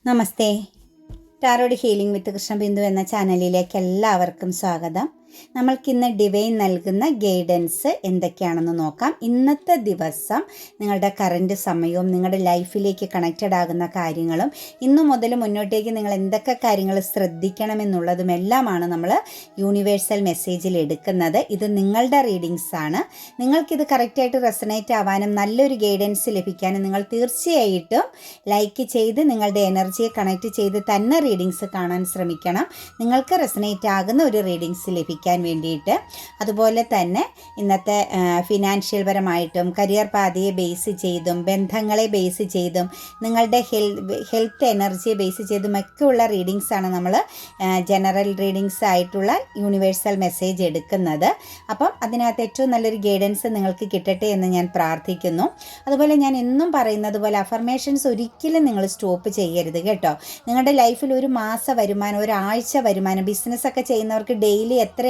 നമസ്തേ. Tarot healing വിത്ത് കൃഷ്ണബിന്ദു എന്ന ചാനലിലേക്ക് എല്ലാവർക്കും സ്വാഗതം. നമ്മൾക്കിന്ന് ഡിവൈൻ നൽകുന്ന ഗൈഡൻസ് എന്തൊക്കെയാണെന്ന് നോക്കാം. ഇന്നത്തെ ദിവസം നിങ്ങളുടെ കറൻറ്റ് സമയവും നിങ്ങളുടെ ലൈഫിലേക്ക് കണക്റ്റഡ് ആകുന്ന കാര്യങ്ങളും ഇന്നു മുതൽ മുന്നോട്ടേക്ക് നിങ്ങൾ എന്തൊക്കെ കാര്യങ്ങൾ ശ്രദ്ധിക്കണമെന്നുള്ളതും എല്ലാമാണ് നമ്മൾ യൂണിവേഴ്സൽ മെസ്സേജിൽ എടുക്കുന്നത്. ഇത് നിങ്ങളുടെ റീഡിങ്സ് ആണ്. നിങ്ങൾക്കിത് കറക്റ്റായിട്ട് റെസനേറ്റ് ആവാനും നല്ലൊരു ഗൈഡൻസ് ലഭിക്കാനും നിങ്ങൾ തീർച്ചയായിട്ടും ലൈക്ക് ചെയ്ത് നിങ്ങളുടെ എനർജിയെ കണക്റ്റ് ചെയ്ത് തന്നെ റീഡിങ്സ് കാണാൻ ശ്രമിക്കണം. നിങ്ങൾക്ക് റെസനേറ്റ് ആകുന്ന ഒരു റീഡിങ്സ് ലഭിക്കാൻ വേണ്ടിയിട്ട്. അതുപോലെ തന്നെ ഇന്നത്തെ ഫിനാൻഷ്യൽ പരമായിട്ടും കരിയർ പാതയെ ബേസ് ചെയ്തും ബന്ധങ്ങളെ ബേസ് ചെയ്തും നിങ്ങളുടെ ഹെൽത്ത് എനർജിയെ ബേസ് ചെയ്തും ഒക്കെയുള്ള റീഡിങ്സാണ് നമ്മൾ ജനറൽ റീഡിങ്സ് ആയിട്ടുള്ള യൂണിവേഴ്സൽ മെസ്സേജ് എടുക്കുന്നത്. അപ്പം അതിനകത്ത് ഏറ്റവും നല്ലൊരു ഗൈഡൻസ് നിങ്ങൾക്ക് കിട്ടട്ടെ എന്ന് ഞാൻ പ്രാർത്ഥിക്കുന്നു. അതുപോലെ ഞാൻ എന്നും പറയുന്നത് പോലെ അഫർമേഷൻസ് ഒരിക്കലും നിങ്ങൾ സ്റ്റോപ്പ് ചെയ്യരുത് കേട്ടോ. നിങ്ങളുടെ ലൈഫിൽ ഒരു മാസ വരുമാനം, ഒരാഴ്ച വരുമാനം, ബിസിനസ്സൊക്കെ ചെയ്യുന്നവർക്ക് ഡെയിലി എത്രയാണ്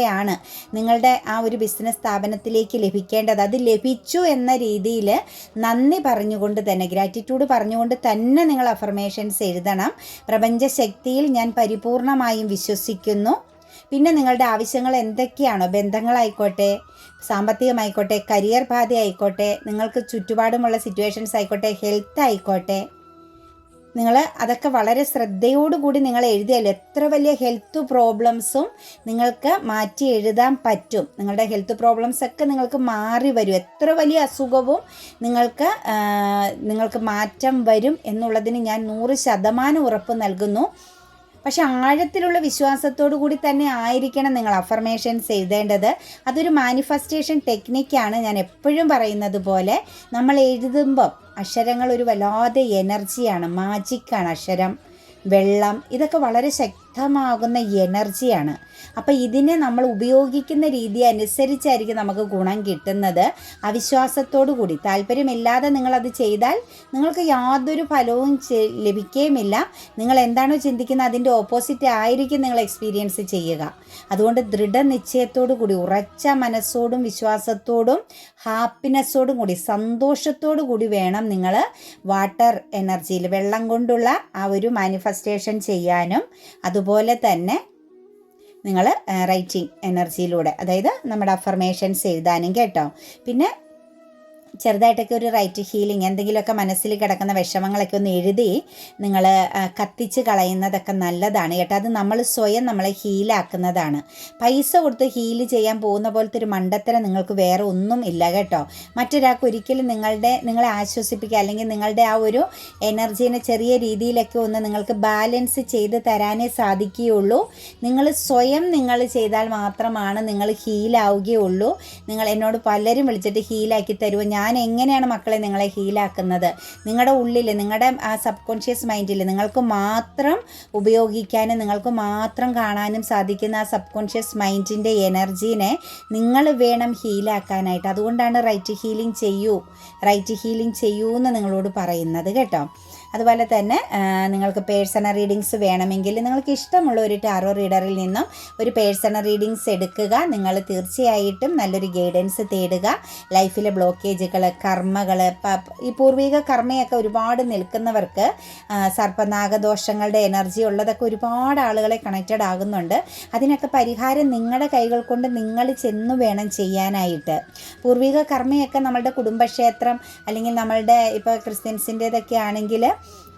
നിങ്ങളുടെ ആ ഒരു ബിസിനസ് സ്ഥാപനത്തിലേക്ക് ലഭിക്കേണ്ടത്, അത് ലഭിച്ചു എന്ന രീതിയിൽ നന്ദി പറഞ്ഞുകൊണ്ട് തന്നെ, ഗ്രാറ്റിറ്റ്യൂഡ് പറഞ്ഞുകൊണ്ട് തന്നെ നിങ്ങൾ അഫർമേഷൻസ് എഴുതണം. പ്രപഞ്ചശക്തിയിൽ ഞാൻ പരിപൂർണമായും വിശ്വസിക്കുന്നു. പിന്നെ നിങ്ങളുടെ ആവശ്യങ്ങൾ എന്തൊക്കെയാണോ, ബന്ധങ്ങളായിക്കോട്ടെ, സാമ്പത്തികമായിക്കോട്ടെ, കരിയർ പാത ആയിക്കോട്ടെ, നിങ്ങൾക്ക് ചുറ്റുപാടുമുള്ള സിറ്റുവേഷൻസ് ആയിക്കോട്ടെ, ഹെൽത്ത് ആയിക്കോട്ടെ, നിങ്ങൾ അതൊക്കെ വളരെ ശ്രദ്ധയോടുകൂടി നിങ്ങൾ എഴുതിയാലും എത്ര വലിയ ഹെൽത്ത് പ്രോബ്ലംസും നിങ്ങൾക്ക് മാറ്റി എഴുതാൻ പറ്റും. നിങ്ങളുടെ ഹെൽത്ത് പ്രോബ്ലംസൊക്കെ നിങ്ങൾക്ക് മാറി വരും. എത്ര വലിയ അസുഖവും നിങ്ങൾക്ക് മാറ്റം വരും എന്നുള്ളതിന് ഞാൻ 100% ഉറപ്പ് നൽകുന്നു. പക്ഷെ ആഴത്തിലുള്ള വിശ്വാസത്തോടു കൂടി തന്നെ ആയിരിക്കണം നിങ്ങൾ അഫർമേഷൻസ് എഴുതേണ്ടത്. അതൊരു മാനിഫെസ്റ്റേഷൻ ടെക്നിക്കാണ്. ഞാൻ എപ്പോഴും പറയുന്നത് പോലെ നമ്മൾ എഴുതുമ്പം അക്ഷരങ്ങൾ ഒരു വല്ലാതെ എനർജിയാണ്, മാജിക്കാണ്. അക്ഷരം, വെള്ളം, ഇതൊക്കെ വളരെ ശക്തമാകുന്ന എനർജിയാണ്. അപ്പോൾ ഇതിനെ നമ്മൾ ഉപയോഗിക്കുന്ന രീതി അനുസരിച്ചായിരിക്കും നമുക്ക് ഗുണം കിട്ടുന്നത്. അവിശ്വാസത്തോടു കൂടി, താല്പര്യമില്ലാതെ നിങ്ങളത് ചെയ്താൽ നിങ്ങൾക്ക് യാതൊരു ഫലവും ലഭിക്കുകയുമില്ല. നിങ്ങൾ എന്താണോ ചിന്തിക്കുന്നത് അതിൻ്റെ ഓപ്പോസിറ്റ് ആയിരിക്കും നിങ്ങൾ എക്സ്പീരിയൻസ് ചെയ്യുക. അതുകൊണ്ട് ദൃഢനിശ്ചയത്തോടു കൂടി, ഉറച്ച മനസ്സോടും വിശ്വാസത്തോടും ഹാപ്പിനെസ്സോടും കൂടി, സന്തോഷത്തോടു കൂടി വേണം നിങ്ങൾ വാട്ടർ എനർജിയിൽ, വെള്ളം കൊണ്ടുള്ള ആ ഒരു മാനിഫെസ്റ്റേഷൻ ചെയ്യാനും. അതുപോലെ തന്നെ നിങ്ങൾ റൈറ്റിംഗ് എനർജിയിലൂടെ, അതായത് നമ്മുടെ അഫർമേഷൻസ് എഴുതാനും കേട്ടോ. പിന്നെ ചെറുതായിട്ടൊക്കെ ഒരു റൈറ്റ് ഹീലിംഗ്, എന്തെങ്കിലുമൊക്കെ മനസ്സിൽ കിടക്കുന്ന വിഷമങ്ങളൊക്കെ ഒന്ന് എഴുതി നിങ്ങൾ കത്തിച്ച് കളയുന്നതൊക്കെ നല്ലതാണ് കേട്ടോ. അത് നമ്മൾ സ്വയം നമ്മളെ ഹീലാക്കുന്നതാണ്. പൈസ കൊടുത്ത് ഹീൽ ചെയ്യാൻ പോകുന്ന പോലത്തെ ഒരു മണ്ടത്തരം നിങ്ങൾക്ക് വേറെ ഒന്നും ഇല്ല കേട്ടോ. മറ്റൊരാൾക്ക് ഒരിക്കലും നിങ്ങളെ ആശ്വസിപ്പിക്കുക അല്ലെങ്കിൽ നിങ്ങളുടെ ആ ഒരു എനർജീനെ ചെറിയ രീതിയിലൊക്കെ ഒന്ന് നിങ്ങൾക്ക് ബാലൻസ് ചെയ്ത് തരാനേ സാധിക്കുകയുള്ളൂ. നിങ്ങൾ സ്വയം ചെയ്താൽ മാത്രമാണ് നിങ്ങൾ ഹീലാവുകയുള്ളൂ. എന്നോട് പലരും വിളിച്ചിട്ട് ഹീലാക്കി തരുമോ, ഞാൻ എങ്ങനെയാണ് മക്കളെ നിങ്ങളെ ഹീലാക്കുന്നത്? നിങ്ങളുടെ ഉള്ളിൽ, നിങ്ങളുടെ ആ സബ് കോൺഷ്യസ് മൈൻഡിൽ നിങ്ങൾക്ക് മാത്രം ഉപയോഗിക്കാനും നിങ്ങൾക്ക് മാത്രം കാണാനും സാധിക്കുന്ന ആ സബ് കോൺഷ്യസ് മൈൻഡിൻ്റെ എനർജീനെ നിങ്ങൾ വേണം ഹീലാക്കാനായിട്ട്. അതുകൊണ്ടാണ് റൈറ്റ് ഹീലിംഗ് ചെയ്യൂ എന്ന് നിങ്ങളോട് പറയുന്നത് കേട്ടോ. അതുപോലെ തന്നെ നിങ്ങൾക്ക് പേഴ്സണൽ റീഡിങ്സ് വേണമെങ്കിൽ നിങ്ങൾക്ക് ഇഷ്ടമുള്ള ഒരു ടാറോ റീഡറിൽ നിന്നും ഒരു പേഴ്സണൽ റീഡിങ്സ് എടുക്കുക. നിങ്ങൾ തീർച്ചയായിട്ടും നല്ലൊരു ഗൈഡൻസ് തേടുക. ലൈഫിലെ ബ്ലോക്കേജുകൾ, കർമ്മകൾ, ഈ പൂർവിക കർമ്മയൊക്കെ ഒരുപാട് നിൽക്കുന്നവർക്ക്, സർപ്പനാഗദോഷങ്ങളുടെ എനർജി ഉള്ളതൊക്കെ ഒരുപാട് ആളുകളെ കണക്റ്റഡ് ആകുന്നുണ്ട്. അതിനൊക്കെ പരിഹാരം നിങ്ങളുടെ കൈകൾ കൊണ്ട് നിങ്ങൾ ചെന്നു വേണം ചെയ്യാനായിട്ട്. പൂർവിക കർമ്മയൊക്കെ നമ്മളുടെ കുടുംബക്ഷേത്രം അല്ലെങ്കിൽ നമ്മളുടെ ഇപ്പോൾ ക്രിസ്ത്യൻസിൻ്റേതൊക്കെ ആണെങ്കിൽ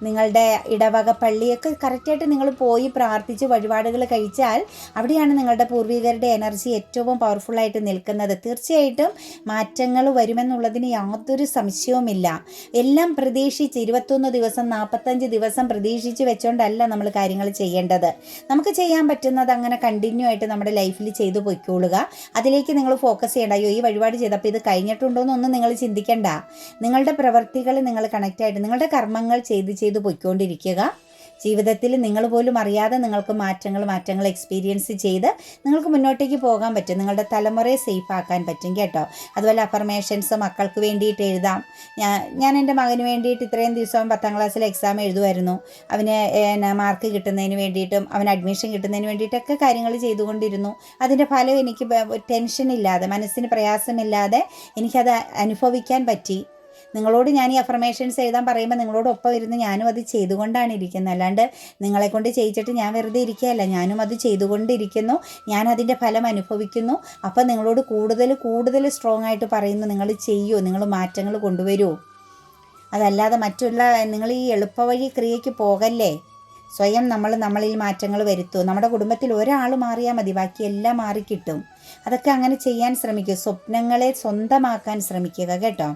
നിങ്ങളുടെ ഇടവക പള്ളിയൊക്കെ കറക്റ്റായിട്ട് നിങ്ങൾ പോയി പ്രാർത്ഥിച്ച് വഴിപാടുകൾ കഴിച്ചാൽ അവിടെയാണ് നിങ്ങളുടെ പൂർവികരുടെ എനർജി ഏറ്റവും പവർഫുള്ളായിട്ട് നിൽക്കുന്നത്. തീർച്ചയായിട്ടും മാറ്റങ്ങൾ വരുമെന്നുള്ളതിന് യാതൊരു സംശയവുമില്ല. എല്ലാം പ്രതീക്ഷിച്ച് 21 ദിവസം 45 ദിവസം പ്രതീക്ഷിച്ച് വെച്ചുകൊണ്ടല്ല നമ്മൾ കാര്യങ്ങൾ ചെയ്യേണ്ടത്. നമുക്ക് ചെയ്യാൻ പറ്റുന്നത് അങ്ങനെ കണ്ടിന്യൂ ആയിട്ട് നമ്മുടെ ലൈഫിൽ ചെയ്തു പൊയ്ക്കോളുക. അതിലേക്ക് നിങ്ങൾ ഫോക്കസ് ചെയ്യേണ്ട. അയ്യോ, ഈ വഴിപാട് ചെയ്തപ്പോൾ ഇത് കഴിഞ്ഞിട്ടുണ്ടോ എന്നൊന്നും നിങ്ങൾ ചിന്തിക്കേണ്ട. നിങ്ങളുടെ പ്രവൃത്തികൾ നിങ്ങൾ കണക്റ്റായിട്ട് നിങ്ങളുടെ കർമ്മങ്ങൾ ചെയ്ത് പൊയ്ക്കൊണ്ടിരിക്കുക. ജീവിതത്തിൽ നിങ്ങൾ പോലും അറിയാതെ നിങ്ങൾക്ക് മാറ്റങ്ങൾ എക്സ്പീരിയൻസ് ചെയ്ത് നിങ്ങൾക്ക് മുന്നോട്ടേക്ക് പോകാൻ പറ്റും. നിങ്ങളുടെ തലമുറയെ സേഫ് ആക്കാൻ പറ്റും കേട്ടോ. അതുപോലെ അഫർമേഷൻസ് മക്കൾക്ക് വേണ്ടിയിട്ട് എഴുതാം. ഞാൻ എൻ്റെ മകന് വേണ്ടിയിട്ട് ഇത്രയും ദിവസം 10ാം ക്ലാസ്സിൽ എക്സാം എഴുതുമായിരുന്നു. അവന് മാർക്ക് കിട്ടുന്നതിന് വേണ്ടിയിട്ടും അവന് അഡ്മിഷൻ കിട്ടുന്നതിന് വേണ്ടിയിട്ടൊക്കെ കാര്യങ്ങൾ ചെയ്തുകൊണ്ടിരുന്നു. അതിൻ്റെ ഫലം എനിക്ക് ടെൻഷനില്ലാതെ, മനസ്സിന് പ്രയാസമില്ലാതെ എനിക്കത് അനുഭവിക്കാൻ പറ്റി. നിങ്ങളോട് ഞാൻ ഈ അഫർമേഷൻസ് എഴുതാൻ പറയുമ്പോൾ നിങ്ങളോടൊപ്പം ഇരുന്ന് ഞാനും അത് ചെയ്തുകൊണ്ടാണ് ഇരിക്കുന്നത്. അല്ലാണ്ട് നിങ്ങളെ കൊണ്ട് ചെയ്യിച്ചിട്ട് ഞാൻ വെറുതെ ഇരിക്കുകയല്ല, ഞാനും അത് ചെയ്തുകൊണ്ടിരിക്കുന്നു, ഞാൻ അതിൻ്റെ ഫലം അനുഭവിക്കുന്നു. അപ്പോൾ നിങ്ങളോട് കൂടുതൽ സ്ട്രോങ് ആയിട്ട് പറയുന്നു, നിങ്ങൾ ചെയ്യൂ, നിങ്ങൾ മാറ്റങ്ങൾ കൊണ്ടുവരൂ. അതല്ലാതെ നിങ്ങൾ ഈ എളുപ്പവഴി ക്രിയയ്ക്ക് പോകല്ലേ. സ്വയം നമ്മളിൽ മാറ്റങ്ങൾ വരുത്തൂ. നമ്മുടെ കുടുംബത്തിൽ ഒരാൾ മാറിയാൽ മതി, ബാക്കി എല്ലാം മാറിക്കിട്ടും. അതൊക്കെ അങ്ങനെ ചെയ്യാൻ ശ്രമിക്കുക. സ്വപ്നങ്ങളെ സ്വന്തമാക്കാൻ ശ്രമിക്കുക കേട്ടോ.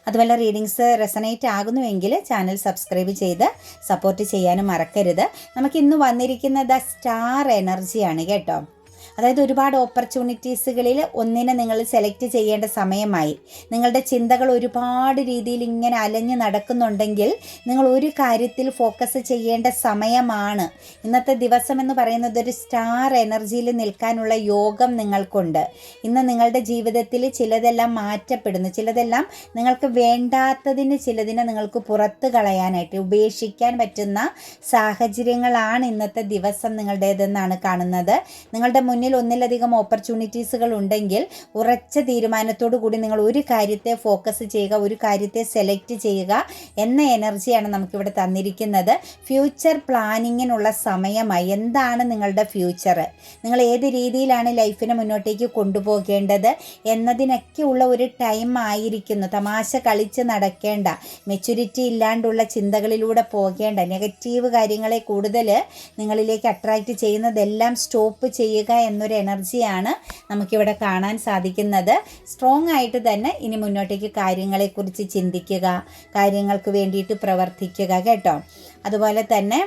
അതുപോലെ റീഡിങ്സ് റെസനേറ്റ് ആകുന്നുവെങ്കിൽ ചാനൽ സബ്സ്ക്രൈബ് ചെയ്ത് സപ്പോർട്ട് ചെയ്യാനും മറക്കരുത്. നമുക്കിന്ന് വന്നിരിക്കുന്നത് സ്റ്റാർ എനർജിയാണ് കേട്ടോ. അതായത് ഒരുപാട് ഓപ്പർച്യൂണിറ്റീസുകളിൽ ഒന്നിനെ നിങ്ങൾ സെലക്ട് ചെയ്യേണ്ട സമയമായി. നിങ്ങളുടെ ചിന്തകൾ ഒരുപാട് രീതിയിൽ ഇങ്ങനെ അലഞ്ഞു നടക്കുന്നുണ്ടെങ്കിൽ നിങ്ങൾ ഒരു കാര്യത്തിൽ ഫോക്കസ് ചെയ്യേണ്ട സമയമാണ്. ഇന്നത്തെ ദിവസം എന്ന് പറയുന്നത് ഒരു സ്റ്റാർ എനർജിയിൽ നിൽക്കാനുള്ള യോഗം നിങ്ങൾക്കുണ്ട്. ഇന്ന് നിങ്ങളുടെ ജീവിതത്തിൽ ചിലതെല്ലാം മാറ്റപ്പെടുന്നു, ചിലതെല്ലാം നിങ്ങൾക്ക് വേണ്ടാത്തതിന് ചിലതിനെ നിങ്ങൾക്ക് പുറത്ത് കളയാനായിട്ട് ഉപേക്ഷിക്കാൻ പറ്റുന്ന സാഹചര്യങ്ങളാണ് ഇന്നത്തെ ദിവസം നിങ്ങളുടേതെന്നാണ് കാണുന്നത്. നിങ്ങളുടെ മുന്നിൽ ഒന്നിലധികം ഓപ്പർച്യൂണിറ്റീസുകൾ ഉണ്ടെങ്കിൽ ഉറച്ച തീരുമാനത്തോടു കൂടി നിങ്ങൾ ഒരു കാര്യത്തെ ഫോക്കസ് ചെയ്യുക, ഒരു കാര്യത്തെ സെലക്ട് ചെയ്യുക എന്ന എനർജിയാണ് നമുക്കിവിടെ തന്നിരിക്കുന്നത്. ഫ്യൂച്ചർ പ്ലാനിങ്ങിനുള്ള സമയമായി. എന്താണ് നിങ്ങളുടെ ഫ്യൂച്ചർ, നിങ്ങൾ ഏത് രീതിയിലാണ് ലൈഫിനെ മുന്നോട്ടേക്ക് കൊണ്ടുപോകേണ്ടത് എന്നതിനൊക്കെ ഉള്ള ഒരു ടൈം ആയിരിക്കുന്നു. തമാശ കളിച്ച് നടക്കേണ്ട, മെച്യൂരിറ്റി ഇല്ലാണ്ടുള്ള ചിന്തകളിലൂടെ പോകേണ്ട, നെഗറ്റീവ് കാര്യങ്ങളെ കൂടുതൽ നിങ്ങളിലേക്ക് അട്രാക്റ്റ് ചെയ്യുന്നതെല്ലാം സ്റ്റോപ്പ് ചെയ്യുക എന്നൊരു എനർജിയാണ് നമുക്കിവിടെ കാണാൻ സാധിക്കുന്നത്. സ്ട്രോങ് ആയിട്ട് തന്നെ ഇനി മുന്നോട്ടേക്ക് കാര്യങ്ങളെക്കുറിച്ച് ചിന്തിക്കുക, കാര്യങ്ങൾക്ക് വേണ്ടിയിട്ട് പ്രവർത്തിക്കുക കേട്ടോ. അതുപോലെ തന്നെ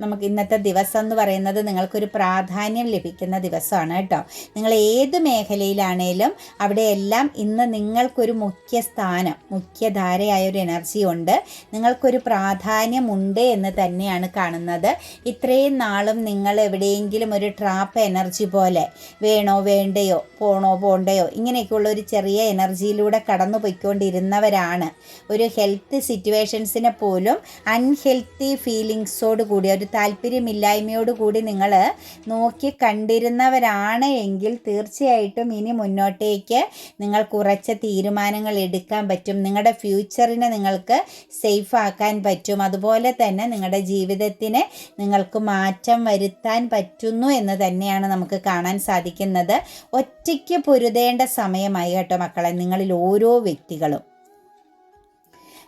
നമുക്ക് ഇന്നത്തെ ദിവസം എന്ന് പറയുന്നത് നിങ്ങൾക്കൊരു പ്രാധാന്യം ലഭിക്കുന്ന ദിവസമാണ് കേട്ടോ. നിങ്ങൾ ഏത് മേഖലയിലാണേലും അവിടെയെല്ലാം ഇന്ന് നിങ്ങൾക്കൊരു മുഖ്യധാരയായ ഒരു എനർജി ഉണ്ട്, നിങ്ങൾക്കൊരു പ്രാധാന്യമുണ്ട് എന്ന് തന്നെയാണ് കാണുന്നത്. ഇത്രയും നാളും നിങ്ങൾ എവിടെയെങ്കിലും ഒരു ട്രാപ്പ് എനർജി പോലെ വേണോ വേണ്ടയോ, പോണോ പോണ്ടയോ, ഇങ്ങനെയൊക്കെയുള്ള ഒരു ചെറിയ എനർജിയിലൂടെ കടന്നു പോയിക്കൊണ്ടിരുന്നവരാണ്. ഒരു ഹെൽത്ത് സിറ്റുവേഷൻസിനെ പോലും അൺഹെൽത്തി ഫീലിങ്സോട് കൂടി, ഒരു താല്പര്യമില്ലായ്മയോട് കൂടി നിങ്ങൾ നോക്കി കണ്ടിരുന്നവരാണ് എങ്കിൽ തീർച്ചയായിട്ടും ഇനി മുന്നോട്ടേക്ക് നിങ്ങൾക്ക് ഉറച്ച തീരുമാനങ്ങൾ എടുക്കാൻ പറ്റും. നിങ്ങളുടെ ഫ്യൂച്ചറിനെ നിങ്ങൾക്ക് സേഫ് ആക്കാൻ പറ്റും. അതുപോലെ തന്നെ നിങ്ങളുടെ ജീവിതത്തിന് നിങ്ങൾക്ക് മാറ്റം വരുത്താൻ പറ്റുന്നു എന്ന് തന്നെയാണ് നമുക്ക് കാണാൻ സാധിക്കുന്നത്. ഒറ്റയ്ക്ക് പൊരുതേണ്ട സമയമായി കേട്ടോ മക്കളെ. നിങ്ങളിൽ ഓരോ വ്യക്തികളും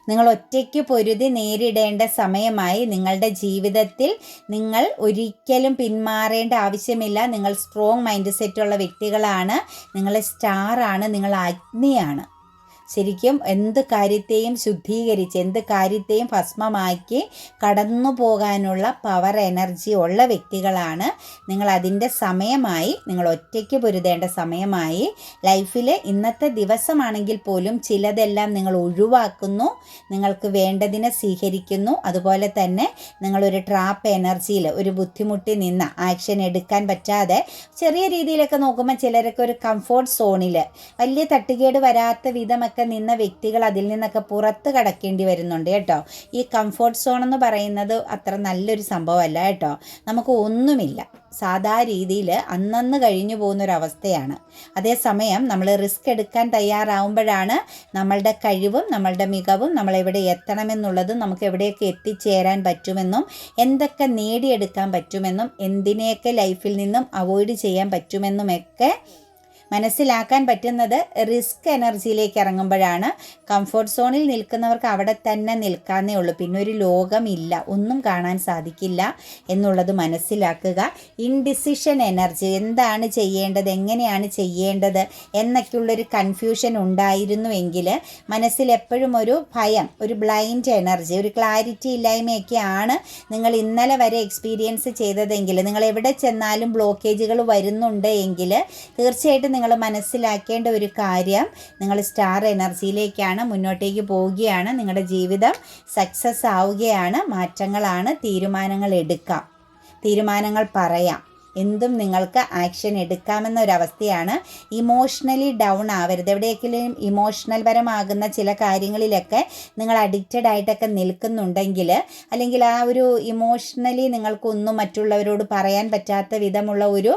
നിങ്ങൾ ഒറ്റയ്ക്ക് പൊരുതി നേരിടേണ്ട സമയമായി. നിങ്ങളുടെ ജീവിതത്തിൽ നിങ്ങൾ ഒരിക്കലും പിന്മാറേണ്ട ആവശ്യമില്ല. നിങ്ങൾ സ്ട്രോങ് മൈൻഡ് സെറ്റുള്ള വ്യക്തികളാണ്, നിങ്ങൾ സ്റ്റാറാണ്, നിങ്ങൾ അഗ്നിയാണ്. ശരിക്കും എന്ത് കാര്യത്തെയും ശുദ്ധീകരിച്ച്, എന്ത് കാര്യത്തെയും ഭസ്മമാക്കി കടന്നു പോകാനുള്ള പവർ എനർജി ഉള്ള വ്യക്തികളാണ് നിങ്ങൾ. അതിൻ്റെ സമയമായി, നിങ്ങൾ ഒറ്റയ്ക്ക് പൊരുതേണ്ട സമയമായി. ലൈഫിൽ ഇന്നത്തെ ദിവസമാണെങ്കിൽ പോലും ചിലതെല്ലാം നിങ്ങൾ ഒഴിവാക്കുന്നു, നിങ്ങൾക്ക് വേണ്ടതിനെ സ്വീകരിക്കുന്നു. അതുപോലെ തന്നെ നിങ്ങളൊരു ട്രാപ്പ് എനർജിയിൽ, ഒരു ബുദ്ധിമുട്ടി നിന്ന് ആക്ഷൻ എടുക്കാൻ പറ്റാതെ ചെറിയ രീതിയിലൊക്കെ നോക്കുമ്പോൾ ചിലരൊക്കെ ഒരു കംഫോർട്ട് സോണിൽ വലിയ തട്ടുകേട് വരാത്ത വിധമൊക്കെ നിന്ന വ്യക്തികൾ അതിൽ നിന്നൊക്കെ പുറത്ത് കടക്കേണ്ടി വരുന്നുണ്ട് കേട്ടോ. ഈ കംഫോർട്ട് സോൺ എന്ന് പറയുന്നത് അത്ര നല്ലൊരു സംഭവമല്ല കേട്ടോ. നമുക്ക് ഒന്നുമില്ല, സാധാ രീതിയിൽ അന്നന്ന് കഴിഞ്ഞു പോകുന്നൊരവസ്ഥയാണ്. അതേസമയം നമ്മൾ റിസ്ക് എടുക്കാൻ തയ്യാറാവുമ്പോഴാണ് നമ്മളുടെ കഴിവും നമ്മളുടെ മികവും നമ്മളെവിടെ എത്തണമെന്നുള്ളതും നമുക്ക് എവിടെയൊക്കെ എത്തിച്ചേരാൻ പറ്റുമെന്നും എന്തൊക്കെ നേടിയെടുക്കാൻ പറ്റുമെന്നും എന്തിനെയൊക്കെ ലൈഫിൽ നിന്നും അവോയ്ഡ് ചെയ്യാൻ പറ്റുമെന്നുമൊക്കെ മനസ്സിലാക്കാൻ പറ്റുന്നത് റിസ്ക് എനർജിയിലേക്ക് ഇറങ്ങുമ്പോഴാണ്. കംഫോർട്ട് സോണിൽ നിൽക്കുന്നവർക്ക് അവിടെ തന്നെ നിൽക്കാനേ ഉള്ളൂ, പിന്നെ ഒരു ലോകമില്ല, ഒന്നും കാണാൻ സാധിക്കില്ല എന്നുള്ളത് മനസ്സിലാക്കുക. ഇൻഡിസിഷൻ എനർജി, എന്താണ് ചെയ്യേണ്ടത്, എങ്ങനെയാണ് ചെയ്യേണ്ടത് എന്നൊക്കെയുള്ളൊരു കൺഫ്യൂഷൻ ഉണ്ടായിരുന്നുവെങ്കിൽ മനസ്സിൽ എപ്പോഴും ഒരു ഭയം, ഒരു ബ്ലൈൻഡ് എനർജി, ഒരു ക്ലാരിറ്റി ഇല്ലായ്മയൊക്കെയാണ് നിങ്ങൾ ഇന്നലെ വരെ എക്സ്പീരിയൻസ് ചെയ്തതെങ്കിൽ, നിങ്ങൾ എവിടെ ചെന്നാലും ബ്ലോക്കേജുകൾ വരുന്നുണ്ട് എങ്കിൽ തീർച്ചയായിട്ടും നിങ്ങൾ മനസ്സിലാക്കേണ്ട ഒരു കാര്യം, നിങ്ങൾ സ്റ്റാർ എനർജിയിലേക്കാണ്, മുന്നോട്ടേക്ക് പോവുകയാണ്, നിങ്ങളുടെ ജീവിതം സക്സസ് ആവുകയാണ്, മാറ്റങ്ങളാണ്, തീരുമാനങ്ങൾ എടുക്കാം, തീരുമാനങ്ങൾ പറയാം. എന്തും നിങ്ങൾക്ക് ആക്ഷൻ എടുക്കാമെന്നൊരവസ്ഥയാണ്. ഇമോഷണലി ഡൗൺ ആവരുത്. എവിടെയെങ്കിലും ഇമോഷണൽ പരമാകുന്ന ചില കാര്യങ്ങളിലൊക്കെ നിങ്ങൾ അഡിക്റ്റഡ് ആയിട്ടൊക്കെ നിൽക്കുന്നുണ്ടെങ്കിൽ, അല്ലെങ്കിൽ ആ ഒരു ഇമോഷണലി നിങ്ങൾക്കൊന്നും മറ്റുള്ളവരോട് പറയാൻ പറ്റാത്ത വിധമുള്ള ഒരു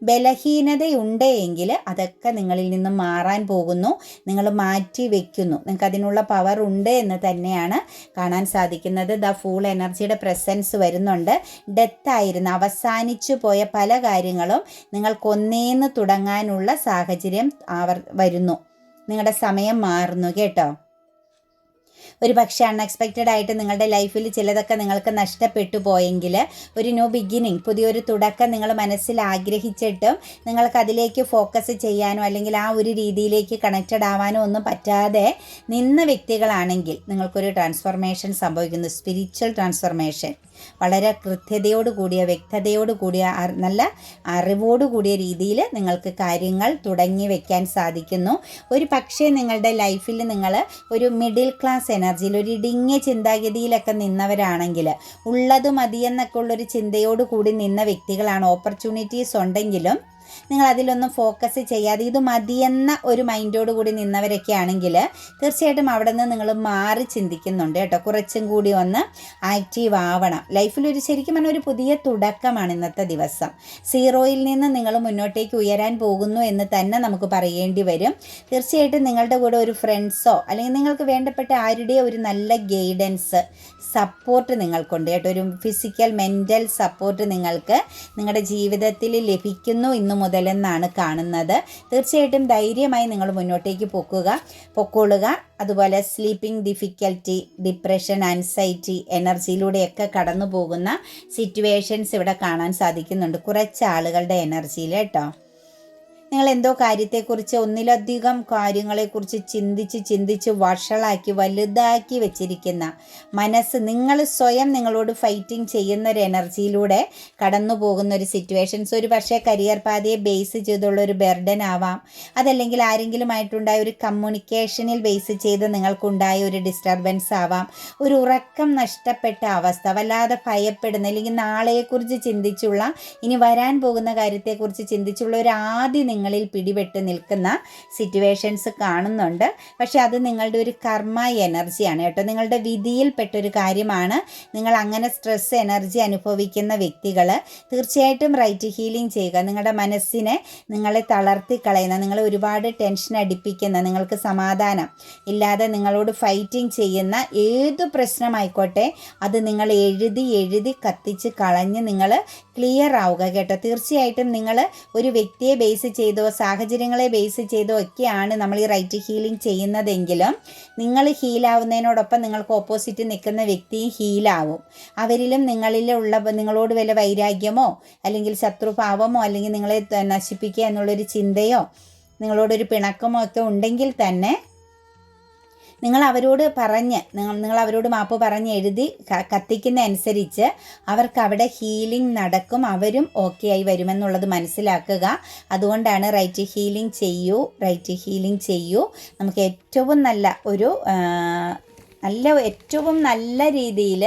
ബലഹീനതയുണ്ട് എങ്കിൽ അതൊക്കെ നിങ്ങളിൽ നിന്നും മാറാൻ പോകുന്നു. നിങ്ങൾ മാറ്റി വയ്ക്കുന്നു. നിങ്ങൾക്ക് അതിനുള്ള പവർ ഉണ്ട് എന്ന് തന്നെയാണ് കാണാൻ സാധിക്കുന്നത്. ദ ഫൂൾ എനർജിയുടെ പ്രസൻസ് വരുന്നുണ്ട്. ഡെത്തായിരുന്ന അവസാനിച്ചു പോയ പല കാര്യങ്ങളും നിങ്ങൾക്കൊന്നേന്ന് തുടങ്ങാനുള്ള സാഹചര്യം വരുന്നു. നിങ്ങളുടെ സമയം മാറുന്നു കേട്ടോ. ഒരു പക്ഷേ അൺഎക്സ്പെക്റ്റഡ് ആയിട്ട് നിങ്ങളുടെ ലൈഫിൽ ചിലതൊക്കെ നിങ്ങൾക്ക് നഷ്ടപ്പെട്ടു പോയെങ്കിൽ ഒരു ന്യൂ ബിഗിനിങ്, പുതിയൊരു തുടക്കം നിങ്ങൾ മനസ്സിൽ ആഗ്രഹിച്ചിട്ടും നിങ്ങൾക്ക് അതിലേക്ക് ഫോക്കസ് ചെയ്യാനോ അല്ലെങ്കിൽ ആ ഒരു രീതിയിലേക്ക് കണക്റ്റഡ് ആവാനോ ഒന്നും പറ്റാതെ നിന്ന വ്യക്തികളാണെങ്കിൽ നിങ്ങൾക്കൊരു ട്രാൻസ്ഫോർമേഷൻ സംഭവിക്കുന്നു. സ്പിരിച്വൽ ട്രാൻസ്ഫോർമേഷൻ വളരെ കൃത്യതയോട് കൂടിയ, വ്യക്തതയോട് കൂടിയ, നല്ല അറിവോട് കൂടിയ രീതിയിൽ നിങ്ങൾക്ക് കാര്യങ്ങൾ തുടങ്ങി വയ്ക്കാൻ സാധിക്കുന്നു. ഒരു പക്ഷേ നിങ്ങളുടെ ലൈഫിൽ നിങ്ങൾ ഒരു മിഡിൽ ക്ലാസ് എനർജിയിൽ, ഒരു ഇടുങ്ങിയ ചിന്താഗതിയിലൊക്കെ നിന്നവരാണെങ്കിൽ, ഉള്ളത് മതിയെന്നൊക്കെ ഉള്ളൊരു ചിന്തയോട് കൂടി നിന്ന വ്യക്തികളാണ്. ഓപ്പർച്യൂണിറ്റീസ് ഉണ്ടെങ്കിലും നിങ്ങൾ അതിലൊന്നും ഫോക്കസ് ചെയ്യാതെ ഇത് മതിയെന്ന ഒരു മൈൻഡോട് കൂടി നിന്നവരൊക്കെ ആണെങ്കിൽ തീർച്ചയായിട്ടും അവിടെ നിന്ന് നിങ്ങൾ മാറി ചിന്തിക്കുന്നുണ്ട് കേട്ടോ. കുറച്ചും കൂടി ഒന്ന് ആക്റ്റീവ് ആവണം. ലൈഫിലൊരു ശരിക്കും പറഞ്ഞാൽ ഒരു പുതിയ തുടക്കമാണ് ഇന്നത്തെ ദിവസം. സീറോയിൽ നിന്ന് നിങ്ങൾ മുന്നോട്ടേക്ക് ഉയരാൻ പോകുന്നു എന്ന് തന്നെ നമുക്ക് പറയേണ്ടി വരും. തീർച്ചയായിട്ടും നിങ്ങളുടെ കൂടെ ഒരു ഫ്രണ്ട്സോ അല്ലെങ്കിൽ നിങ്ങൾക്ക് വേണ്ടപ്പെട്ട ആരുടെയോ ഒരു നല്ല ഗൈഡൻസ്, സപ്പോർട്ട് നിങ്ങൾക്കുണ്ട് കേട്ടോ. ഒരു ഫിസിക്കൽ, മെൻ്റൽ സപ്പോർട്ട് നിങ്ങൾക്ക് നിങ്ങളുടെ ജീവിതത്തിൽ ലഭിക്കുന്നു ഇന്നു മുതലെന്നാണ് കാണുന്നത്. തീർച്ചയായിട്ടും ധൈര്യമായി നിങ്ങൾ മുന്നോട്ടേക്ക് പൊക്കോളുക. അതുപോലെ സ്ലീപ്പിംഗ് ഡിഫിക്കൽറ്റി, ഡിപ്രഷൻ, ആൻസൈറ്റി എനർജിയിലൂടെയൊക്കെ കടന്നു പോകുന്ന സിറ്റുവേഷൻസ് ഇവിടെ കാണാൻ സാധിക്കുന്നുണ്ട് കുറച്ച് ആളുകളുടെ എനർജിയിൽ കേട്ടോ. നിങ്ങൾ എന്തോ കാര്യത്തെക്കുറിച്ച്, ഒന്നിലധികം കാര്യങ്ങളെക്കുറിച്ച് ചിന്തിച്ച് വഷളാക്കി വലുതാക്കി വെച്ചിരിക്കുന്ന മനസ്സ്, നിങ്ങൾ സ്വയം നിങ്ങളോട് ഫൈറ്റിംഗ് ചെയ്യുന്ന ഒരു എനർജിയിലൂടെ കടന്നു പോകുന്ന ഒരു സിറ്റുവേഷൻസ്. ഒരു പക്ഷേ കരിയർ പാതയെ ബേസ് ചെയ്തുള്ള ഒരു ബർഡൻ ആവാം. അതല്ലെങ്കിൽ ആരെങ്കിലുമായിട്ടുണ്ടായ ഒരു കമ്മ്യൂണിക്കേഷനിൽ ബേസ് ചെയ്ത് നിങ്ങൾക്കുണ്ടായ ഒരു ഡിസ്റ്റർബൻസ് ആവാം. ഒരു ഉറക്കം നഷ്ടപ്പെട്ട അവസ്ഥ, വല്ലാതെ ഭയപ്പെടുന്ന, അല്ലെങ്കിൽ നാളെയെക്കുറിച്ച് ചിന്തിച്ചുള്ള, ഇനി വരാൻ പോകുന്ന കാര്യത്തെക്കുറിച്ച് ചിന്തിച്ചുള്ള ഒരു ആദ്യം നിങ്ങളിൽ പിടിപെട്ട് നിൽക്കുന്ന സിറ്റുവേഷൻസ് കാണുന്നുണ്ട്. പക്ഷെ അത് നിങ്ങളുടെ ഒരു കർമ്മ എനർജിയാണ് കേട്ടോ. നിങ്ങളുടെ വിധിയിൽപ്പെട്ടൊരു കാര്യമാണ്. നിങ്ങൾ അങ്ങനെ സ്ട്രെസ് എനർജി അനുഭവിക്കുന്ന വ്യക്തികൾ തീർച്ചയായിട്ടും റൈറ്റ് ഹീലിംഗ് ചെയ്യുക. നിങ്ങളുടെ മനസ്സിനെ നിങ്ങളെ തളർത്തി കളയുന്ന, നിങ്ങളെ ഒരുപാട് ടെൻഷൻ അടിപ്പിക്കുന്ന, നിങ്ങൾക്ക് സമാധാനം ഇല്ലാതെ നിങ്ങളോട് ഫൈറ്റിംഗ് ചെയ്യുന്ന ഏതു പ്രശ്നമായിക്കോട്ടെ അത് നിങ്ങൾ എഴുതി കത്തിച്ച് കളഞ്ഞ് നിങ്ങൾ ക്ലിയർ ആവുക കേട്ടോ. തീർച്ചയായിട്ടും നിങ്ങൾ ഒരു വ്യക്തിയെ ബേസ് ചെയ്തോ സാഹചര്യങ്ങളെ ബേസ് ചെയ്തോ ഒക്കെയാണ് നമ്മൾ ഈ റൈറ്റ് ഹീലിംഗ് ചെയ്യുന്നതെങ്കിലും നിങ്ങൾ ഹീലാവുന്നതിനോടൊപ്പം നിങ്ങൾക്ക് ഓപ്പോസിറ്റ് നിൽക്കുന്ന വ്യക്തിയും ഹീലാവും. അവരിലും നിങ്ങളോട് വല്ല വൈരാഗ്യമോ അല്ലെങ്കിൽ ശത്രുഭാവമോ അല്ലെങ്കിൽ നിങ്ങളെ നശിപ്പിക്കുക എന്നുള്ളൊരു ചിന്തയോ നിങ്ങളോടൊരു പിണക്കമോ ഒക്കെ ഉണ്ടെങ്കിൽ തന്നെ നിങ്ങൾ അവരോട് മാപ്പ് പറഞ്ഞ് എഴുതി കത്തിക്കുന്ന അനുസരിച്ച് അവർക്ക് അവിടെ ഹീലിംഗ് നടക്കും. അവരും ഓക്കെ ആയി വരുമെന്നുള്ളത് മനസ്സിലാക്കുക. അതുകൊണ്ടാണ് റൈറ്റ് ഹീലിംഗ് ചെയ്യൂ. നമുക്ക് ഏറ്റവും നല്ല രീതിയിൽ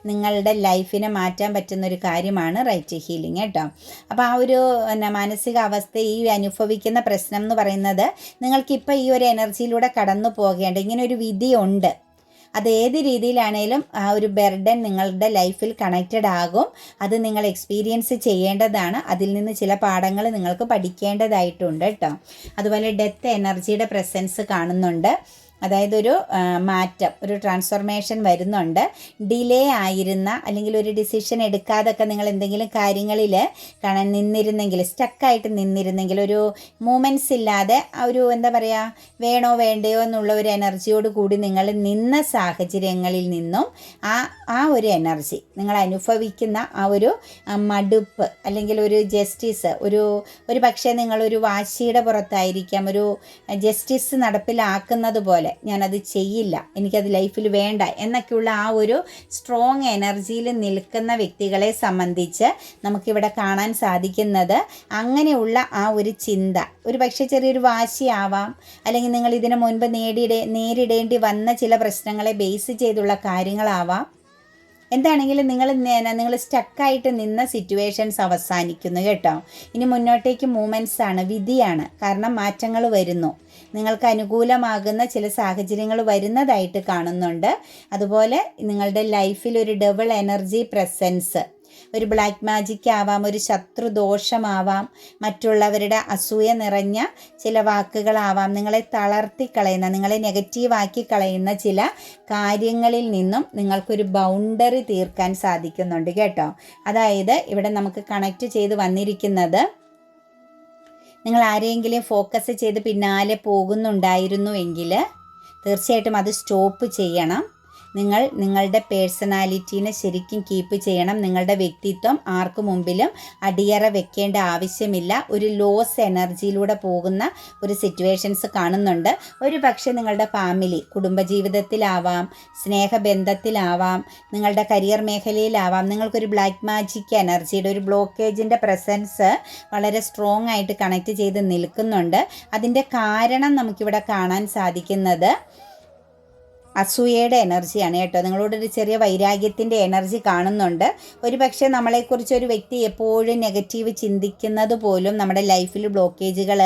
നിങ്ങളുടെ ലൈഫിനെ മാറ്റാൻ പറ്റുന്നൊരു കാര്യമാണ് റൈറ്റ് ഹീലിംഗ് കേട്ടോ. അപ്പോൾ ആ ഒരു മാനസികാവസ്ഥ, ഈ അനുഭവിക്കുന്ന പ്രശ്നം എന്ന് പറയുന്നത് നിങ്ങൾക്കിപ്പോൾ ഈ ഒരു എനർജിയിലൂടെ കടന്നു പോകേണ്ട ഇങ്ങനെ ഒരു വിധിയുണ്ട്. അത് ഏത് രീതിയിലാണേലും ആ ഒരു ബർഡൻ നിങ്ങളുടെ ലൈഫിൽ കണക്റ്റഡ് ആകും. അത് നിങ്ങൾ എക്സ്പീരിയൻസ് ചെയ്യേണ്ടതാണ്. അതിൽ നിന്ന് ചില പാഠങ്ങൾ നിങ്ങൾക്ക് പഠിക്കേണ്ടതായിട്ടുണ്ട് കേട്ടോ. അതുപോലെ ഡെത്ത് എനർജിയുടെ പ്രസൻസ് കാണുന്നുണ്ട്. അതായത് ഒരു മാറ്റം, ഒരു ട്രാൻസ്ഫോർമേഷൻ വരുന്നുണ്ട്. ഡിലേ ആയിരുന്ന അല്ലെങ്കിൽ ഒരു ഡിസിഷൻ എടുക്കാതൊക്കെ നിങ്ങൾ എന്തെങ്കിലും കാര്യങ്ങളിൽ നിന്നിരുന്നെങ്കിൽ, സ്റ്റക്കായിട്ട് നിന്നിരുന്നെങ്കിൽ, ഒരു മൂമെൻറ്റ്സ് ഇല്ലാതെ ഒരു വേണോ വേണ്ടയോ എന്നുള്ള ഒരു എനർജിയോട് കൂടി നിങ്ങൾ നിന്ന സാഹചര്യങ്ങളിൽ നിന്നും ആ ഒരു എനർജി നിങ്ങൾ അനുഭവിക്കുന്ന ആ ഒരു മടുപ്പ് അല്ലെങ്കിൽ ഒരു ജസ്റ്റിസ്, ഒരു പക്ഷേ നിങ്ങളൊരു വാശിയുടെ പുറത്തായിരിക്കാം, ഒരു ജസ്റ്റിസ് നടപ്പിലാക്കുന്നത് പോലെ ഞാനത് ചെയ്യില്ല, എനിക്കത് ലൈഫിൽ വേണ്ട എന്നൊക്കെയുള്ള ആ ഒരു സ്ട്രോങ് എനർജിയിൽ നിൽക്കുന്ന വ്യക്തികളെ സംബന്ധിച്ച് നമുക്കിവിടെ കാണാൻ സാധിക്കുന്നത് അങ്ങനെയുള്ള ആ ഒരു ചിന്ത, ഒരു പക്ഷേ ചെറിയൊരു വാശിയാവാം, അല്ലെങ്കിൽ നിങ്ങൾ ഇതിനു മുൻപ് നേരിടേണ്ടി വന്ന ചില പ്രശ്നങ്ങളെ ബേസ് ചെയ്തുള്ള കാര്യങ്ങളാവാം. എന്താണെങ്കിലും നിങ്ങൾ സ്റ്റക്കായിട്ട് നിന്ന സിറ്റുവേഷൻസ് അവസാനിക്കുന്നു കേട്ടോ. ഇനി മുന്നോട്ടേക്ക് മൂവ്മെൻറ്റ്സ് ആണ്, വിധിയാണ്. കാരണം മാറ്റങ്ങൾ വരുന്നു, നിങ്ങൾക്ക് അനുകൂലമാകുന്ന ചില സാഹചര്യങ്ങൾ വരുന്നതായിട്ട് കാണുന്നുണ്ട്. അതുപോലെ നിങ്ങളുടെ ലൈഫിൽ ഒരു ഡബിൾ എനർജി പ്രസൻസ്, ഒരു ബ്ലാക്ക് മാജിക് ആവാം, ഒരു ശത്രുദോഷമാവാം, മറ്റുള്ളവരുടെ അസൂയ നിറഞ്ഞ ചില വാക്കുകളാവാം, നിങ്ങളെ തളർത്തിക്കളയുന്ന, നിങ്ങളെ നെഗറ്റീവാക്കി കളയുന്ന ചില കാര്യങ്ങളിൽ നിന്നും നിങ്ങൾക്കൊരു ബൗണ്ടറി തീർക്കാൻ സാധിക്കുന്നുണ്ട് കേട്ടോ. അതായത് ഇവിടെ നമുക്ക് കണക്റ്റ് ചെയ്ത് വന്നിരിക്കുന്നത്, നിങ്ങൾ ആരെയെങ്കിലും ഫോക്കസ് ചെയ്ത് പിന്നാലെ പോകുന്നുണ്ടായിരുന്നുവെങ്കിൽ തീർച്ചയായിട്ടും അത് സ്റ്റോപ്പ് ചെയ്യണം. നിങ്ങളുടെ പേഴ്സണാലിറ്റീനെ ശരിക്കും കീപ്പ് ചെയ്യണം. നിങ്ങളുടെ വ്യക്തിത്വം ആർക്കു മുമ്പിലും അടിയറ വെക്കേണ്ട ആവശ്യമില്ല. ഒരു ലോസ് എനർജിയിലൂടെ പോകുന്ന ഒരു സിറ്റുവേഷൻസ് കാണുന്നുണ്ട്. ഒരു പക്ഷേ നിങ്ങളുടെ ഫാമിലി, കുടുംബജീവിതത്തിലാവാം, സ്നേഹബന്ധത്തിലാവാം, നിങ്ങളുടെ കരിയർ മേഖലയിലാവാം, നിങ്ങൾക്കൊരു ബ്ലാക്ക് മാജിക് എനർജിയുടെ ഒരു ബ്ലോക്കേജിൻ്റെ പ്രസൻസ് വളരെ സ്ട്രോങ് ആയിട്ട് കണക്ട് ചെയ്ത് നിൽക്കുന്നുണ്ട്. അതിൻ്റെ കാരണം നമുക്കിവിടെ കാണാൻ സാധിക്കുന്നത് അസൂയയുടെ എനർജിയാണ് കേട്ടോ. നിങ്ങളോടൊരു ചെറിയ വൈരാഗ്യത്തിൻ്റെ എനർജി കാണുന്നുണ്ട്. ഒരു പക്ഷേ നമ്മളെക്കുറിച്ച് ഒരു വ്യക്തി എപ്പോഴും നെഗറ്റീവ് ചിന്തിക്കുന്നത് പോലും നമ്മുടെ ലൈഫിൽ ബ്ലോക്കേജുകൾ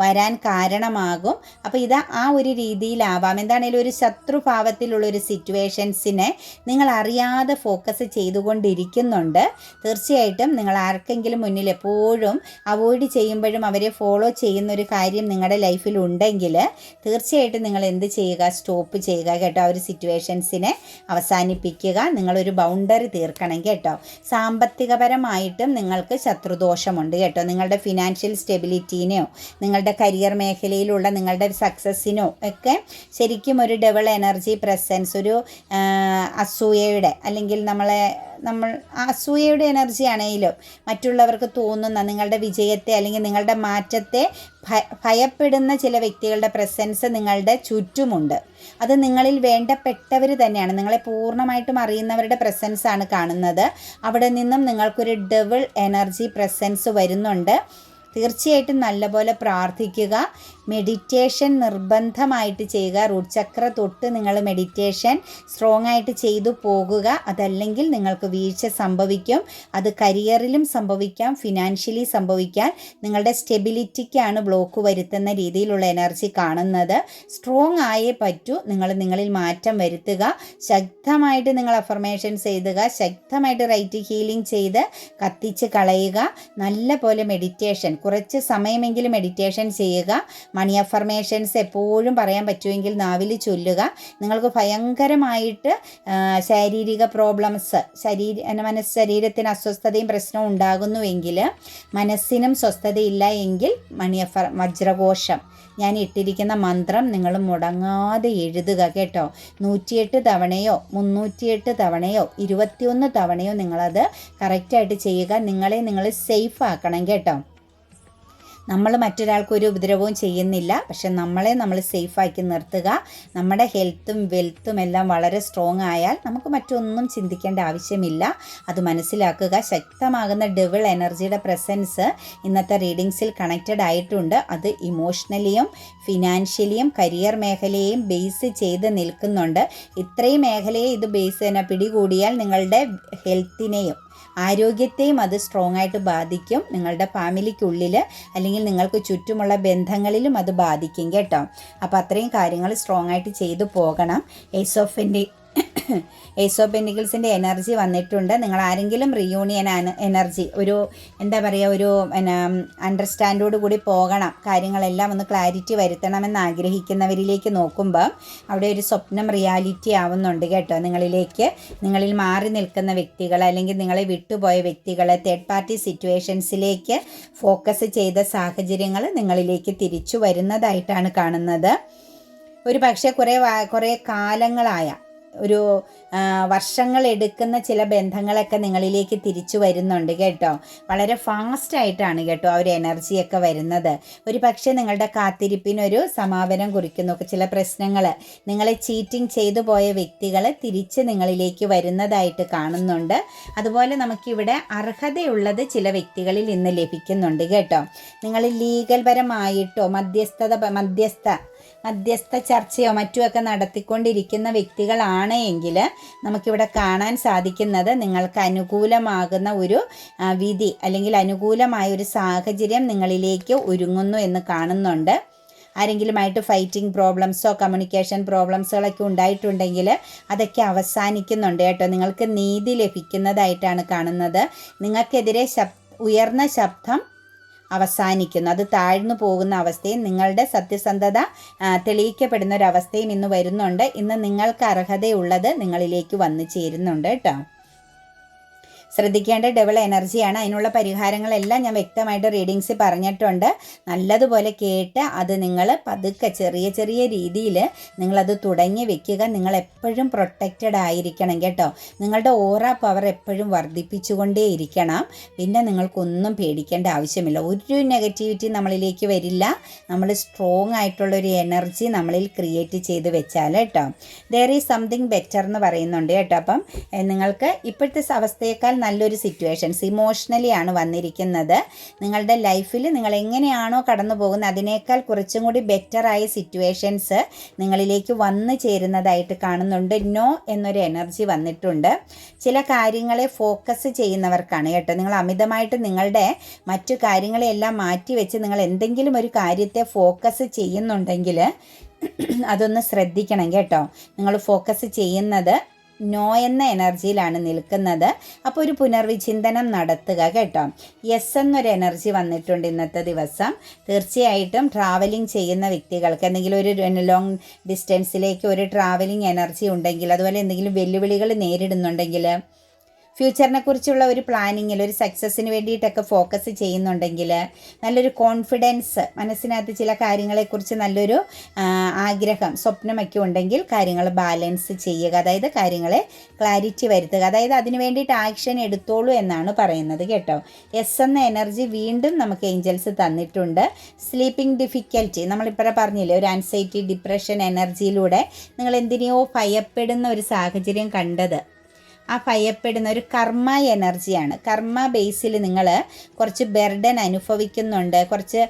വരാൻ കാരണമാകും. അപ്പോൾ ഇത് ആ ഒരു രീതിയിലാവാം. എന്താണെങ്കിലും ഒരു ശത്രുഭാവത്തിലുള്ളൊരു സിറ്റുവേഷൻസിനെ നിങ്ങൾ അറിയാതെ ഫോക്കസ് ചെയ്തുകൊണ്ടിരിക്കുന്നുണ്ട്. തീർച്ചയായിട്ടും നിങ്ങൾ ആർക്കെങ്കിലും മുന്നിൽ എപ്പോഴും അവോയ്ഡ് ചെയ്യുമ്പോഴും അവരെ ഫോളോ ചെയ്യുന്നൊരു കാര്യം നിങ്ങളുടെ ലൈഫിലുണ്ടെങ്കിൽ തീർച്ചയായിട്ടും നിങ്ങൾ എന്ത് ചെയ്യുക, സ്റ്റോപ്പ് ചെയ്യുക കേട്ടോ. ആ ഒരു സിറ്റുവേഷൻസിനെ അവസാനിപ്പിക്കുക. നിങ്ങളൊരു ബൗണ്ടറി തീർക്കണം കേട്ടോ. സാമ്പത്തികപരമായിട്ടും നിങ്ങൾക്ക് ശത്രുദോഷമുണ്ട് കേട്ടോ. നിങ്ങളുടെ ഫിനാൻഷ്യൽ സ്റ്റെബിലിറ്റീനെയോ നിങ്ങളുടെ കരിയർ മേഖലയിലുള്ള നിങ്ങളുടെ സക്സസ്സിനോ ഒക്കെ ശരിക്കും ഒരു ഡബിൾ എനർജി പ്രസൻസ്, ഒരു അസൂയയുടെ അല്ലെങ്കിൽ നമ്മൾ അസൂയയുടെ എനർജി ആണെങ്കിലും മറ്റുള്ളവർക്ക് തോന്നുന്ന നിങ്ങളുടെ വിജയത്തെ അല്ലെങ്കിൽ നിങ്ങളുടെ മാറ്റത്തെ ഭയപ്പെടുന്ന ചില വ്യക്തികളുടെ പ്രസൻസ് നിങ്ങളുടെ ചുറ്റുമുണ്ട്. അത് നിങ്ങളിൽ വേണ്ടപ്പെട്ടവർ തന്നെയാണ്, നിങ്ങളെ പൂർണ്ണമായിട്ടും അറിയുന്നവരുടെ പ്രസൻസാണ് കാണുന്നത്. അവിടെ നിന്നും നിങ്ങൾക്കൊരു ഡബിൾ എനർജി പ്രസൻസ് വരുന്നുണ്ട്. തീർച്ചയായിട്ടും നല്ലപോലെ പ്രാർത്ഥിക്കുക. മെഡിറ്റേഷൻ നിർബന്ധമായിട്ട് ചെയ്യുക. റൂട്ട് ചക്ര തൊട്ട് നിങ്ങൾ മെഡിറ്റേഷൻ സ്ട്രോങ് ആയിട്ട് ചെയ്തു പോകുക. അതല്ലെങ്കിൽ നിങ്ങൾക്ക് വീഴ്ച സംഭവിക്കും. അത് കരിയറിലും സംഭവിക്കാം, ഫിനാൻഷ്യലി സംഭവിക്കാൻ. നിങ്ങളുടെ സ്റ്റെബിലിറ്റിക്കാണ് ബ്ലോക്ക് വരുത്തുന്ന രീതിയിലുള്ള എനർജി കാണുന്നത്. സ്ട്രോങ് ആയേ പറ്റൂ. നിങ്ങളിൽ മാറ്റം വരുത്തുക. ശക്തമായിട്ട് നിങ്ങൾ അഫർമേഷൻസ് എഴുതുക. ശക്തമായിട്ട് റൈറ്റ് ഹീലിംഗ് ചെയ്ത് കത്തിച്ച് കളയുക. നല്ല പോലെ മെഡിറ്റേഷൻ, കുറച്ച് സമയമെങ്കിലും മെഡിറ്റേഷൻ ചെയ്യുക. മണി അഫർമേഷൻസ് എപ്പോഴും പറയാൻ പറ്റുമെങ്കിൽ നാവിൽ ചൊല്ലുക. നിങ്ങൾക്ക് ഭയങ്കരമായിട്ട് ശാരീരിക പ്രോബ്ലംസ്, ശരീരത്തിന് അസ്വസ്ഥതയും പ്രശ്നവും ഉണ്ടാകുന്നുവെങ്കിൽ, മനസ്സിനും സ്വസ്ഥതയില്ല എങ്കിൽ വജ്രഘോഷം, ഞാൻ ഇട്ടിരിക്കുന്ന മന്ത്രം നിങ്ങൾ മുടങ്ങാതെ എഴുതുക കേട്ടോ. 108 തവണയോ 308 തവണയോ 21 തവണയോ നിങ്ങളത് കറക്റ്റായിട്ട് ചെയ്യുക. നിങ്ങൾ സേഫ് ആക്കണം കേട്ടോ. നമ്മൾ മറ്റൊരാൾക്കൊരു ഉപദ്രവവും ചെയ്യുന്നില്ല, പക്ഷെ നമ്മൾ സേഫാക്കി നിർത്തുക. നമ്മുടെ ഹെൽത്തും വെൽത്തും എല്ലാം വളരെ സ്ട്രോങ് ആയാൽ നമുക്ക് മറ്റൊന്നും ചിന്തിക്കേണ്ട ആവശ്യമില്ല. അത് മനസ്സിലാക്കുക. ശക്തമാകുന്ന ഡബിൾ എനർജിയുടെ പ്രസൻസ് ഇന്നത്തെ റീഡിങ്സിൽ കണക്റ്റഡ് ആയിട്ടുണ്ട്. അത് ഇമോഷണലിയും ഫിനാൻഷ്യലിയും കരിയർ മേഖലയെയും ബേസ് ചെയ്ത് നിൽക്കുന്നുണ്ട്. ഇത്രയും മേഖലയെ ഇത് പിടികൂടിയാൽ നിങ്ങളുടെ ഹെൽത്തിനെയും ആരോഗ്യത്തെയും അത് സ്ട്രോങ് ആയിട്ട് ബാധിക്കും. നിങ്ങളുടെ ഫാമിലിക്കുള്ളിൽ അല്ലെങ്കിൽ നിങ്ങൾക്ക് ചുറ്റുമുള്ള ബന്ധങ്ങളിലും അത് ബാധിക്കും കേട്ടോ. അപ്പോൾ അത്രയും കാര്യങ്ങൾ സ്ട്രോങ് ആയിട്ട് ചെയ്തു പോകണം. ഏസ് ഓഫ് പെൻറ്റിക്കിൾസിൻ്റെ എനർജി വന്നിട്ടുണ്ട്. നിങ്ങൾ ആരെങ്കിലും റിയൂണിയൻ എനർജി, ഒരു ഒരു അണ്ടർസ്റ്റാൻഡോട് കൂടി പോകണം, കാര്യങ്ങളെല്ലാം ഒന്ന് ക്ലാരിറ്റി വരുത്തണമെന്ന് ആഗ്രഹിക്കുന്നവരിലേക്ക് നോക്കുമ്പോൾ അവിടെ ഒരു സ്വപ്നം റിയാലിറ്റി ആവുന്നുണ്ട് കേട്ടോ. നിങ്ങളിൽ മാറി നിൽക്കുന്ന വ്യക്തികൾ അല്ലെങ്കിൽ നിങ്ങളെ വിട്ടുപോയ വ്യക്തികളെ തേർഡ് പാർട്ടി സിറ്റുവേഷൻസിലേക്ക് ഫോക്കസ് ചെയ്ത സാഹചര്യങ്ങൾ നിങ്ങളിലേക്ക് തിരിച്ചു വരുന്നതായിട്ടാണ് കാണുന്നത്. ഒരു പക്ഷേ കുറേ കാലങ്ങളായ ഒരു വർഷങ്ങളെടുക്കുന്ന ചില ബന്ധങ്ങളൊക്കെ നിങ്ങളിലേക്ക് തിരിച്ചു വരുന്നുണ്ട് കേട്ടോ. വളരെ ഫാസ്റ്റായിട്ടാണ് കേട്ടോ ആ ഒരു എനർജിയൊക്കെ വരുന്നത്. ഒരു പക്ഷേ നിങ്ങളുടെ കാത്തിരിപ്പിനൊരു സമാപനം കുറിക്കുന്നു. ചില പ്രശ്നങ്ങൾ, നിങ്ങളെ ചീറ്റിംഗ് ചെയ്തു പോയ വ്യക്തികൾ തിരിച്ച് നിങ്ങളിലേക്ക് വരുന്നതായിട്ട് കാണുന്നുണ്ട്. അതുപോലെ നമുക്കിവിടെ അർഹതയുള്ളത് ചില വ്യക്തികളിൽ ഇന്ന് ലഭിക്കുന്നുണ്ട് കേട്ടോ. നിങ്ങൾ ലീഗൽ പരമായിട്ടോ മധ്യസ്ഥ ചർച്ചയോ മറ്റുമൊക്കെ നടത്തിക്കൊണ്ടിരിക്കുന്ന വ്യക്തികളാണ് എങ്കിൽ നമുക്കിവിടെ കാണാൻ സാധിക്കുന്നത് നിങ്ങൾക്ക് അനുകൂലമാകുന്ന ഒരു വിധി അല്ലെങ്കിൽ അനുകൂലമായ ഒരു സാഹചര്യം നിങ്ങളിലേക്ക് ഒരുങ്ങുന്നു എന്ന് കാണുന്നുണ്ട്. ആരെങ്കിലുമായിട്ട് ഫൈറ്റിംഗ് പ്രോബ്ലംസോ കമ്മ്യൂണിക്കേഷൻ പ്രോബ്ലംസുകളൊക്കെ ഉണ്ടായിട്ടുണ്ടെങ്കിൽ അതൊക്കെ അവസാനിക്കുന്നുണ്ട് കേട്ടോ. നിങ്ങൾക്ക് നീതി ലഭിക്കുന്നതായിട്ടാണ് കാണുന്നത്. നിങ്ങൾക്കെതിരെ ഉയർന്ന ശബ്ദം അവസാനിക്കുന്നു, അത് താഴ്ന്നു പോകുന്ന അവസ്ഥയും നിങ്ങളുടെ സത്യസന്ധത തെളിയിക്കപ്പെടുന്ന ഒരവസ്ഥയും ഇന്ന് വരുന്നുണ്ട്. ഇന്ന് നിങ്ങൾക്ക് അർഹതയുള്ളത് നിങ്ങളിലേക്ക് വന്നു ചേരുന്നുണ്ട് കേട്ടോ. ശ്രദ്ധിക്കേണ്ട ഡബിൾ എനർജിയാണ്. അതിനുള്ള പരിഹാരങ്ങളെല്ലാം ഞാൻ വ്യക്തമായിട്ട് റീഡിങ്സിൽ പറഞ്ഞിട്ടുണ്ട്. നല്ലതുപോലെ കേട്ട് അത് നിങ്ങൾ പതുക്കെ ചെറിയ ചെറിയ രീതിയിൽ നിങ്ങളത് തുടങ്ങി വെക്കുക. നിങ്ങൾ എപ്പോഴും പ്രൊട്ടക്റ്റഡ് ആയിരിക്കണം കേട്ടോ. നിങ്ങളുടെ ഓറ പവർ എപ്പോഴും വർദ്ധിപ്പിച്ചുകൊണ്ടേ ഇരിക്കണം. പിന്നെ നിങ്ങൾക്കൊന്നും പേടിക്കേണ്ട ആവശ്യമില്ല. ഒരു നെഗറ്റിവിറ്റി നമ്മളിലേക്ക് വരില്ല. നമ്മൾ സ്ട്രോങ് ആയിട്ടുള്ളൊരു എനർജി നമ്മളിൽ ക്രിയേറ്റ് ചെയ്ത് വെച്ചാൽ കേട്ടോ. ദെയർ ഈസ് സംതിങ് ബെറ്റർ എന്ന് പറയുന്നുണ്ട് കേട്ടോ. അപ്പം നിങ്ങൾക്ക് ഇപ്പോഴത്തെ അവസ്ഥയേക്കാൾ നല്ലൊരു സിറ്റുവേഷൻസ് ഇമോഷണലി ആണ് വന്നിരിക്കുന്നത്. നിങ്ങളുടെ ലൈഫിൽ നിങ്ങൾ എങ്ങനെയാണോ കടന്നു പോകുന്നത് അതിനേക്കാൾ കുറച്ചും കൂടി ബെറ്ററായ സിറ്റുവേഷൻസ് നിങ്ങളിലേക്ക് വന്നു ചേരുന്നതായിട്ട് കാണുന്നുണ്ട്. നോ എന്നൊരു എനർജി വന്നിട്ടുണ്ട്. ചില കാര്യങ്ങളെ ഫോക്കസ് ചെയ്യുന്നവർക്കാണ് കേട്ടോ. നിങ്ങൾ അമിതമായിട്ട് നിങ്ങളുടെ മറ്റു കാര്യങ്ങളെല്ലാം മാറ്റി വെച്ച് നിങ്ങൾ എന്തെങ്കിലും ഒരു കാര്യത്തെ ഫോക്കസ് ചെയ്യുന്നുണ്ടെങ്കിൽ അതൊന്ന് ശ്രദ്ധിക്കണം കേട്ടോ. നിങ്ങൾ ഫോക്കസ് ചെയ്യുന്നത് നോ എന്ന എനർജിയിലാണ് നിൽക്കുന്നത്. അപ്പോൾ ഒരു പുനർവിചിന്തനം നടത്തുക കേട്ടോ. യെസ് എന്നൊരു എനർജി വന്നിട്ടുണ്ട് ഇന്നത്തെ ദിവസം. തീർച്ചയായിട്ടും ട്രാവലിംഗ് ചെയ്യുന്ന വ്യക്തികൾക്ക് എന്തെങ്കിലും ഒരു ലോങ് ഡിസ്റ്റൻസിലേക്ക് ഒരു ട്രാവലിംഗ് എനർജി ഉണ്ടെങ്കിൽ, അതുപോലെ എന്തെങ്കിലും വെല്ലുവിളികൾ നേരിടുന്നുണ്ടെങ്കിൽ, ഫ്യൂച്ചറിനെ കുറിച്ചുള്ള ഒരു പ്ലാനിങ്ങിൽ ഒരു സക്സസ്സിന് വേണ്ടിയിട്ടൊക്കെ ഫോക്കസ് ചെയ്യുന്നുണ്ടെങ്കിൽ, നല്ലൊരു കോൺഫിഡൻസ് മനസ്സിനകത്ത് ചില കാര്യങ്ങളെക്കുറിച്ച് നല്ലൊരു ആഗ്രഹം സ്വപ്നമൊക്കെ ഉണ്ടെങ്കിൽ കാര്യങ്ങൾ ബാലൻസ് ചെയ്യുക. അതായത് കാര്യങ്ങളെ ക്ലാരിറ്റി വരുത്തുക. അതായത് അതിന് വേണ്ടിയിട്ട് ആക്ഷൻ എടുത്തോളൂ എന്നാണ് പറയുന്നത് കേട്ടോ. എസ് എന്ന എനർജി വീണ്ടും നമുക്ക് ഏഞ്ചൽസ് തന്നിട്ടുണ്ട്. സ്ലീപ്പിംഗ് ഡിഫിക്കൽറ്റി നമ്മളിപ്പോൾ പറഞ്ഞില്ലേ, ഒരു ആൻസൈറ്റി ഡിപ്രഷൻ എനർജിയിലൂടെ നിങ്ങൾ എന്തിനെയോ ഭയപ്പെടുന്ന ഒരു സാഹചര്യം കണ്ടത്, ആ ഭയപ്പെടുന്ന ഒരു കർമ്മ എനർജിയാണ്. കർമ്മ ബേസിൽ നിങ്ങൾ കുറച്ച് ബർഡൻ അനുഭവിക്കുന്നുണ്ട്. കുറച്ച്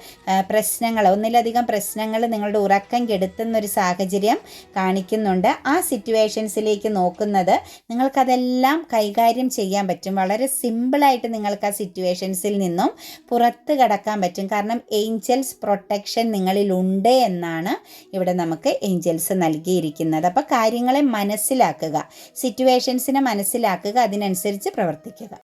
പ്രശ്നങ്ങൾ, ഒന്നിലധികം പ്രശ്നങ്ങൾ നിങ്ങളുടെ ഉറക്കം കെടുത്തുന്ന ഒരു സാഹചര്യം കാണിക്കുന്നുണ്ട്. ആ സിറ്റുവേഷൻസിലേക്ക് നോക്കുന്നത് നിങ്ങൾക്കതെല്ലാം കൈകാര്യം ചെയ്യാൻ പറ്റും. വളരെ സിമ്പിളായിട്ട് നിങ്ങൾക്ക് ആ സിറ്റുവേഷൻസിൽ നിന്നും പുറത്ത് കടക്കാൻ പറ്റും. കാരണം ഏഞ്ചൽസ് പ്രൊട്ടക്ഷൻ നിങ്ങളിലുണ്ട് എന്നാണ് ഇവിടെ നമുക്ക് ഏഞ്ചൽസ് നൽകിയിരിക്കുന്നത്. അപ്പോൾ കാര്യങ്ങളെ മനസ്സിലാക്കുക, സിറ്റുവേഷൻസിനെ മനസ്സിലാക്കുക, അതിനനുസരിച്ച് പ്രവർത്തിക്കുക.